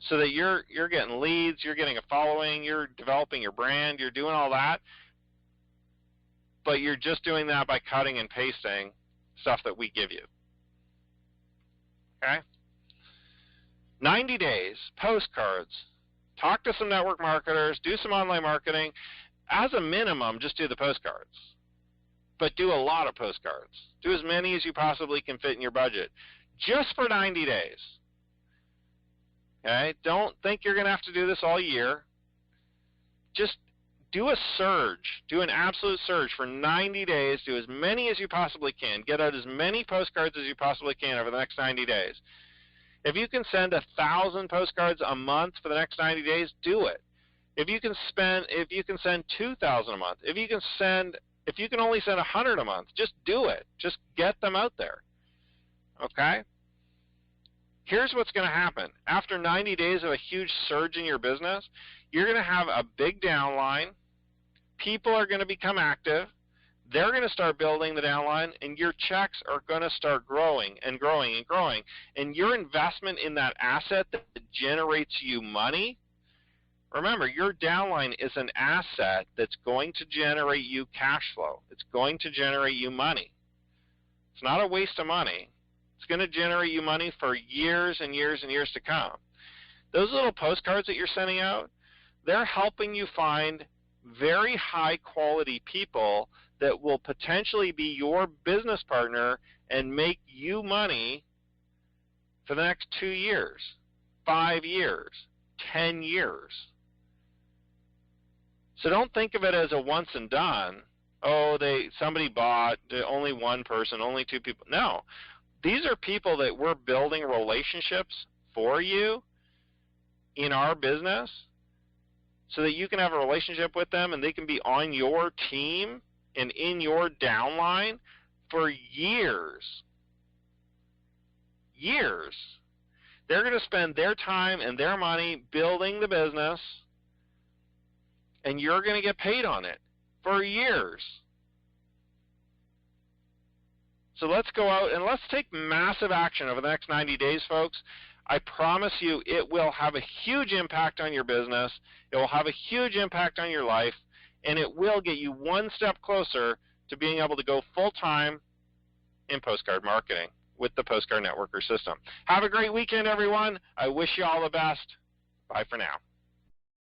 so that you're getting leads, you're getting a following, you're developing your brand, you're doing all that, but you're just doing that by cutting and pasting stuff that we give you. Okay? 90 days, postcards, talk to some network marketers, do some online marketing. As a minimum, just do the postcards. But do a lot of postcards. Do as many as you possibly can fit in your budget, just for 90 days. Okay? Don't think you're going to have to do this all year. Just do a surge. Do an absolute surge for 90 days. Do as many as you possibly can. Get out as many postcards as you possibly can over the next 90 days. If you can send 1,000 postcards a month for the next 90 days, do it. If you can send 2,000 a month, if you can only send 100 a month, just do it. Just get them out there. Okay? Here's what's going to happen. After 90 days of a huge surge in your business, you're going to have a big downline. People are going to become active. They're going to start building the downline, and your checks are going to start growing and growing and growing. And your investment in that asset that generates you money, remember, your downline is an asset that's going to generate you cash flow. It's going to generate you money. It's not a waste of money. It's going to generate you money for years and years and years to come. Those little postcards that you're sending out, they're helping you find very high quality people that will potentially be your business partner and make you money for the next 2 years, 5 years, 10 years. So don't think of it as a once and done. Oh, somebody bought, only one person, only 2 people. No. These are people that we're building relationships for you in our business so that you can have a relationship with them and they can be on your team and in your downline for years. Years. They're going to spend their time and their money building the business, and you're going to get paid on it for years. So let's go out and let's take massive action over the next 90 days, folks. I promise you it will have a huge impact on your business. It will have a huge impact on your life, and it will get you one step closer to being able to go full-time in postcard marketing with the Postcard Networker system. Have a great weekend, everyone. I wish you all the best. Bye for now.